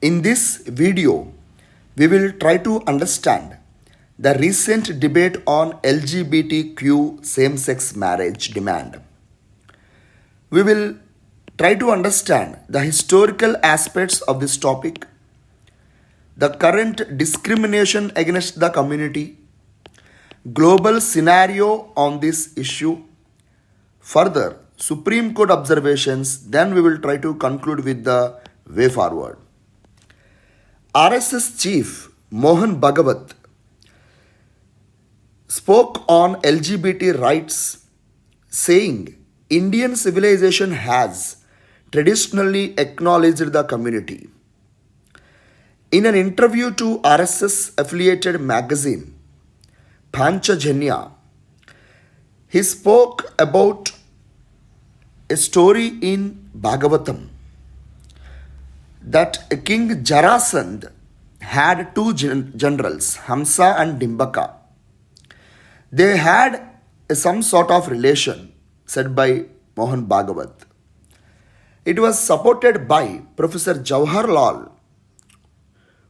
In this video, we will try to understand the recent debate on LGBTQ same-sex marriage demand. We will try to understand the historical aspects of this topic, the current discrimination against the community, global scenario on this issue, further Supreme Court observations, then we will try to conclude with the way forward. RSS chief Mohan Bhagavat spoke on LGBT rights, saying Indian civilization has traditionally acknowledged the community. In an interview to RSS affiliated magazine Panchajanya, he spoke about a story in Bhagavatam that King Jarasandh had two generals, Hamsa and Dimbaka. They had some sort of relation, said by Mohan Bhagavat. It was supported by Professor Jawaharlal,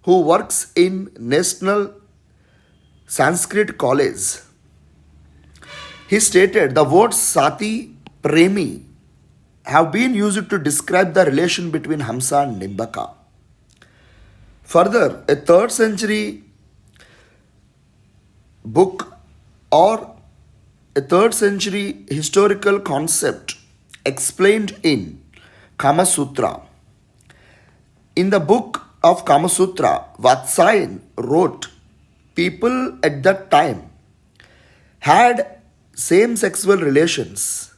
who works in National Sanskrit College. He stated the words Sati Premi have been used to describe the relation between Hamsa and Dimbaka. Further, a 3rd century book or a 3rd century historical concept explained in Kama Sutra. In the book of Kama Sutra, Vatsayan wrote, people at that time had same sexual relations.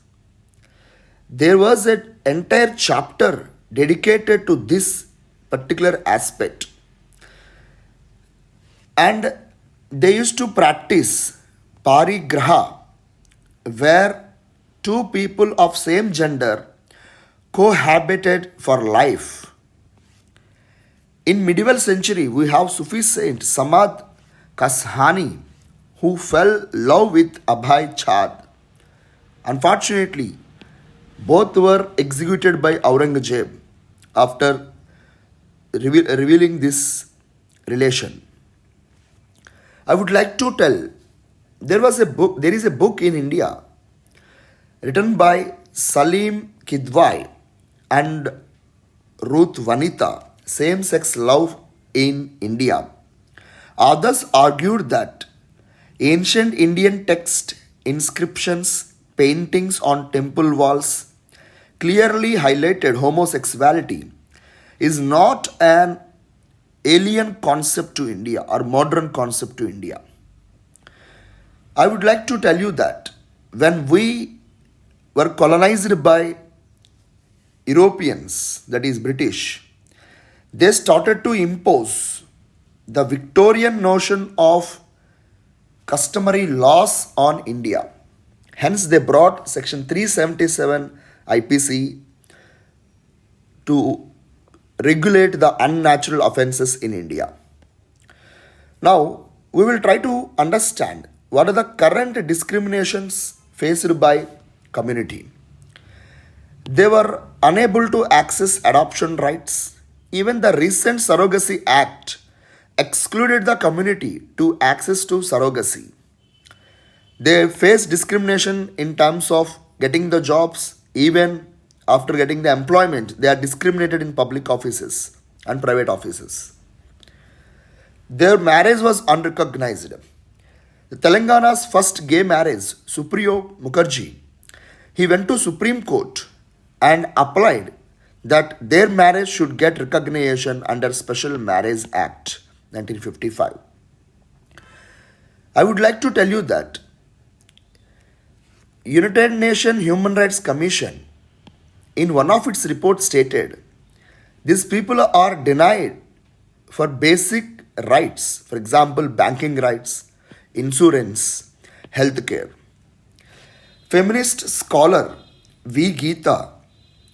There was an entire chapter dedicated to this particular aspect. And they used to practice parigraha, where two people of same gender cohabited for life. In medieval century, we have Sufi saint Samad Kashani, who fell in love with Abhay Chad. Unfortunately, both were executed by Aurangzeb after revealing this relation. I would like to tell there is a book in India written by Salim Kidwai and Ruth Vanita, Same-Sex Love in India. Others argued that ancient Indian text, inscriptions, paintings on temple walls clearly highlighted homosexuality is not an alien concept to India or modern concept to India. I would like to tell you that when we were colonized by Europeans, that is British, they started to impose the Victorian notion of customary laws on India. Hence, they brought Section 377 IPC to regulate the unnatural offences in India. Now, we will try to understand what are the current discriminations faced by community. They were unable to access adoption rights. Even the recent Surrogacy Act excluded the community to access to surrogacy. They face discrimination in terms of getting the jobs. Even after getting the employment, they are discriminated in public offices and private offices. Their marriage was unrecognized. The Telangana's first gay marriage, Supriyo Mukherjee, he went to Supreme Court and applied that their marriage should get recognition under Special Marriage Act 1955. I would like to tell you that United Nations Human Rights Commission in one of its reports stated these people are denied for basic rights, for example, banking rights, insurance, healthcare. Feminist scholar V. Geeta,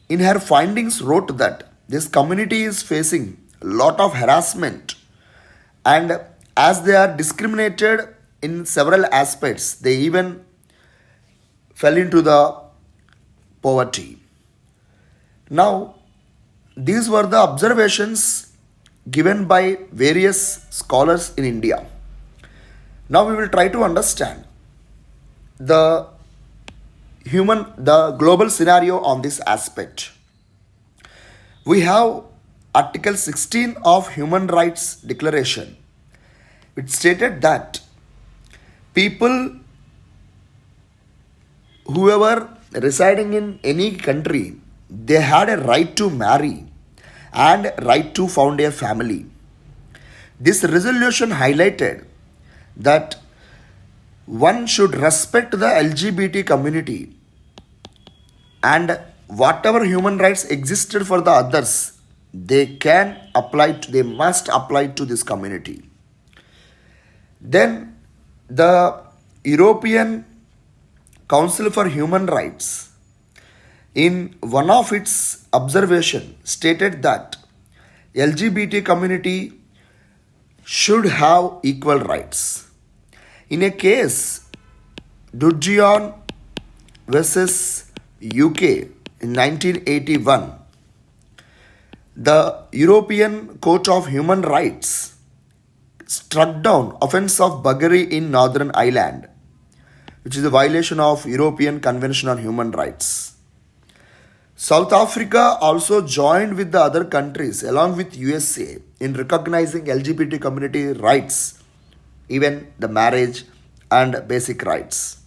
in her findings, wrote that this community is facing a lot of harassment, and as they are discriminated in several aspects, they even fell into the poverty. Now, these were the observations given by various scholars in India. Now we will try to understand the the global scenario on this aspect. We have Article 16 of Human Rights Declaration, which stated that people whoever residing in any country, they had a right to marry and right to found a family. This resolution highlighted that one should respect the LGBT community, and whatever human rights existed for the others, they must apply to this community. Then the European Council for Human Rights, in one of its observation, stated that LGBT community should have equal rights. In a case, Dudgeon versus UK in 1981, the European Court of Human Rights struck down offence of buggery in Northern Ireland, which is a violation of European Convention on Human Rights. South Africa also joined with the other countries along with USA in recognizing LGBT community rights, even the marriage and basic rights.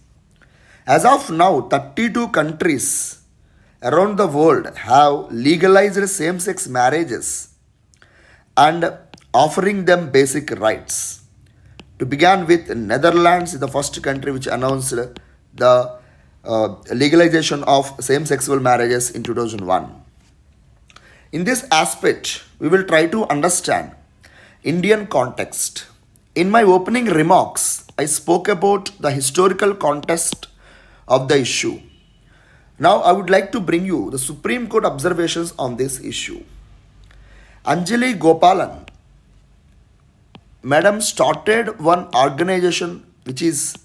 As of now, 32 countries around the world have legalized same-sex marriages and offering them basic rights. To begin with, Netherlands is the first country which announced the legalization of same-sexual marriages in 2001. In this aspect, we will try to understand Indian context. In my opening remarks, I spoke about the historical context of the issue. Now I would like to bring you the Supreme Court observations on this issue. Anjali Gopalan, Madam, started one organization which is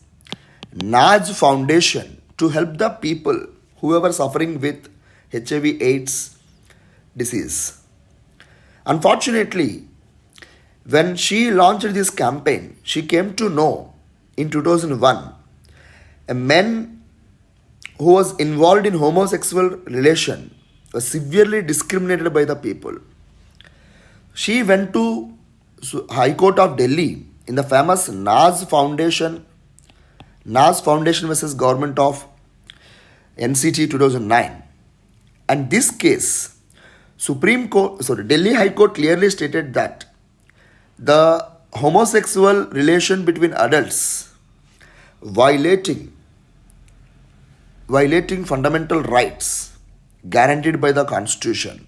Naj Foundation to help the people who are suffering with HIV/AIDS disease. Unfortunately, when she launched this campaign, she came to know in 2001 a man who was involved in homosexual relation was severely discriminated by the people. She went to High Court of Delhi in the famous Naz Foundation versus Government of NCT 2009. And this case, Delhi High Court clearly stated that the homosexual relation between adults violating fundamental rights guaranteed by the Constitution.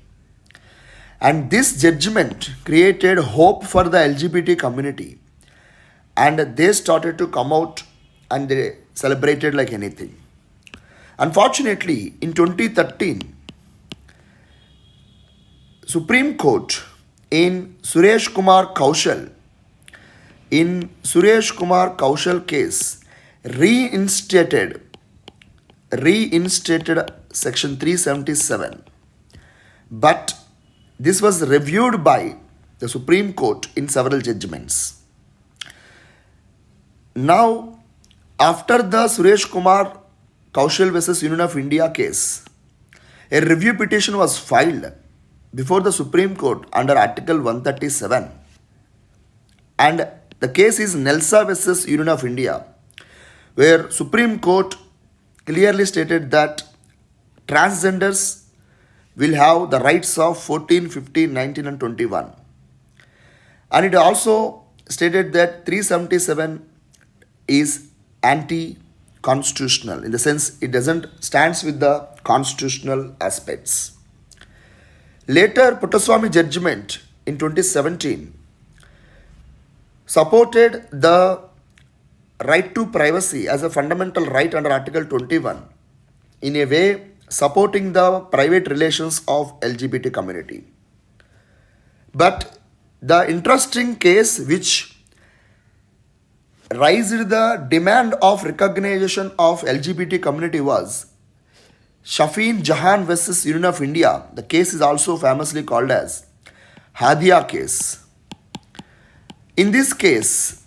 And this judgment created hope for the LGBT community, and they started to come out and they celebrated like anything. Unfortunately, in 2013, Supreme Court in Suresh Kumar Kaushal case reinstated section 377, but this was reviewed by the Supreme Court in several judgments. Now, after the Suresh Kumar Kaushal versus Union of India case, a review petition was filed before the Supreme Court under Article 137, and the case is Nelsa versus Union of India, where Supreme Court clearly stated that transgenders will have the rights of 14, 15, 19 and 21. And it also stated that 377 is anti-constitutional in the sense it doesn't stands with the constitutional aspects. Later, Puttaswamy judgment in 2017 supported the right to privacy as a fundamental right under Article 21 in a way supporting the private relations of LGBT community. But the interesting case which raised the demand of recognition of LGBT community was Shafeen Jahan versus Union of India. The case is also famously called as Hadia case. In this case,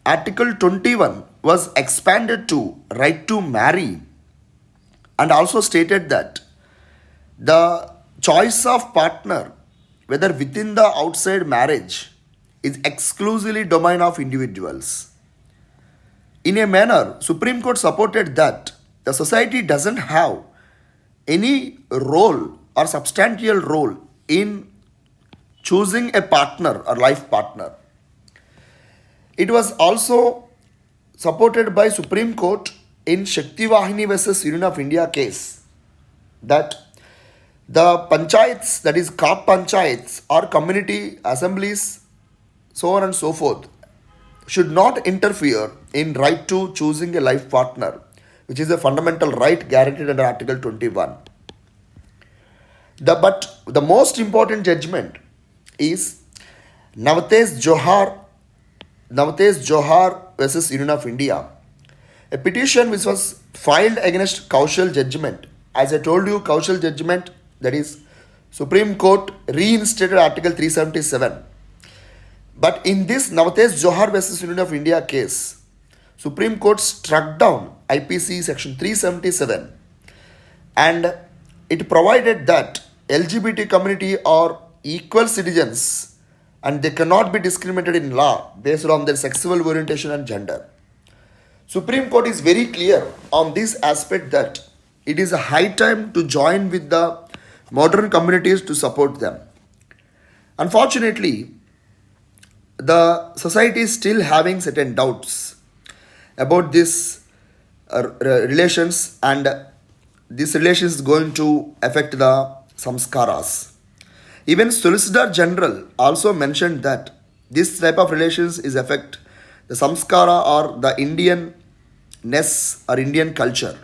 Article 21 was expanded to right to marry and also stated that the choice of partner, whether within the outside marriage, is exclusively domain of individuals. In a manner, Supreme Court supported that the society doesn't have any role or substantial role in choosing a partner or life partner. It was also supported by Supreme Court in Shakti Vahini versus Union of India case that the panchayats, that is Kap panchayats or community assemblies, so on and so forth, should not interfere in right to choosing a life partner, which is a fundamental right guaranteed under Article 21. But the most important judgment is Navatesh Johar versus Union of India, a petition which was filed against Kaushal judgment. As I told you, Kaushal judgment, that is Supreme Court reinstated Article 377. But in this Navatesh Johar versus Union of India case, Supreme Court struck down IPC section 377 and it provided that LGBT community are equal citizens and they cannot be discriminated in law based on their sexual orientation and gender. Supreme Court is very clear on this aspect that it is a high time to join with the modern communities to support them. Unfortunately, the society is still having certain doubts about this relations, and this relation is going to affect the samskaras. Even Solicitor General also mentioned that this type of relations is affect the samskara or the Indianness or Indian culture.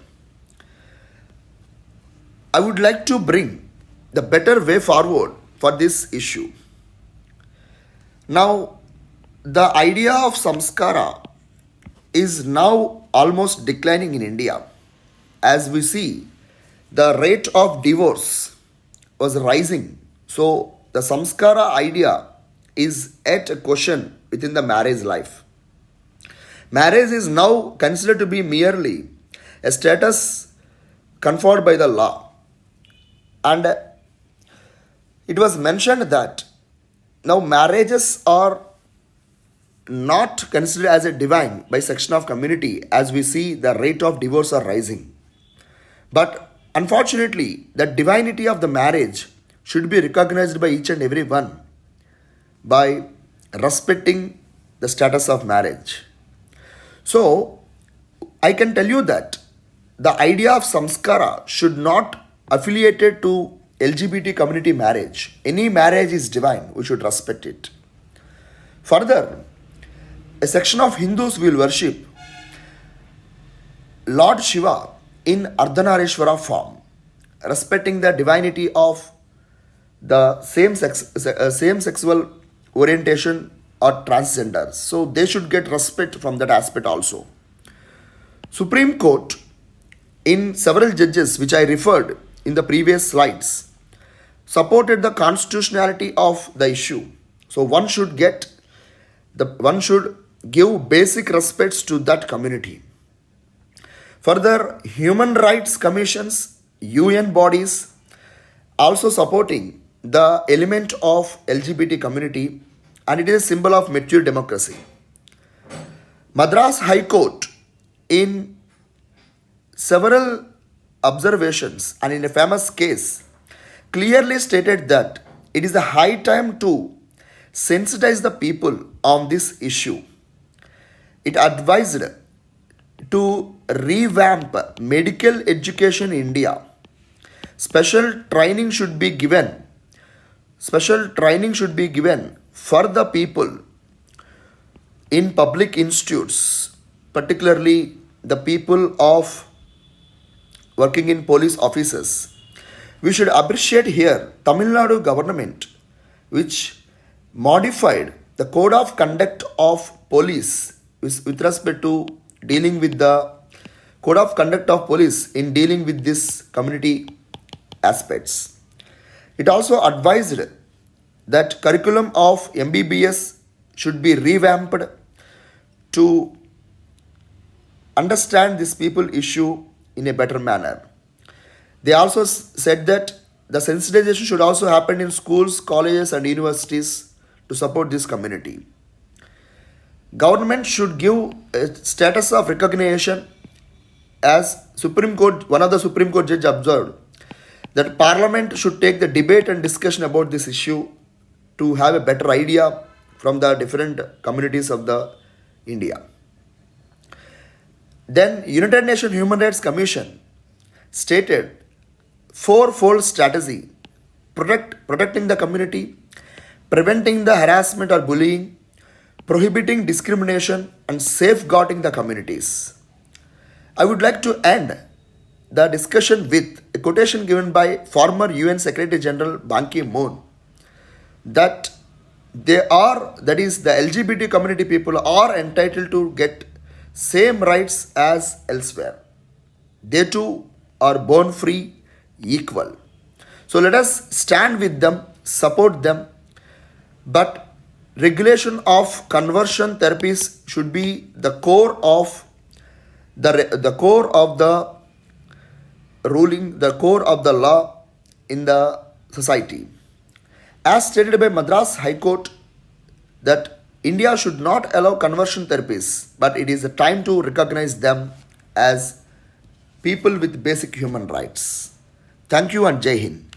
I would like to bring the better way forward for this issue. Now, the idea of samskara is now almost declining in India. As we see, the rate of divorce was rising. So, the samskara idea is at a question within the marriage life. Marriage is now considered to be merely a status conferred by the law. And it was mentioned that now marriages are not considered as a divine by section of community, as we see the rate of divorce are rising. But unfortunately, the divinity of the marriage should be recognized by each and every one by respecting the status of marriage. So, I can tell you that the idea of samskara should not affiliated to LGBT community marriage. Any marriage is divine, we should respect it. Further, a section of Hindus will worship Lord Shiva in Ardhanarishvara form, respecting the divinity of the same sexual orientation or transgenders. So they should get respect from that aspect also. Supreme Court, in several judges which I referred in the previous slides, supported the constitutionality of the issue. So one should give basic respects to that community. Further, human rights commissions, UN bodies also supporting the element of LGBT community, and it is a symbol of mature democracy. Madras High Court, in several observations and in a famous case, clearly stated that it is a high time to sensitize the people on this issue. It advised to revamp medical education in India. Special training should be given for the people in public institutes, particularly the people of working in police offices. We should appreciate here Tamil Nadu government, which modified the code of conduct of police with respect to dealing with the code of conduct of police in dealing with this community aspects. It also advised that curriculum of MBBS should be revamped to understand this people issue in a better manner. They also said that the sensitization should also happen in schools, colleges, and universities to support this community. Government should give a status of recognition, as Supreme Court, one of the Supreme Court judge observed that Parliament should take the debate and discussion about this issue to have a better idea from the different communities of the India. Then United Nations Human Rights Commission stated fourfold strategy: protecting the community, preventing the harassment or bullying, prohibiting discrimination, and safeguarding the communities. I would like to end the discussion with a quotation given by former UN Secretary General Ban Ki-moon that that is, the LGBT community people are entitled to get same rights as elsewhere. They too are born free, equal. So let us stand with them, support them, but regulation of conversion therapies should be the core of the core of the ruling, the core of the law in the society. As stated by Madras High Court, that India should not allow conversion therapies, but it is a time to recognize them as people with basic human rights. Thank you and Jai Hind.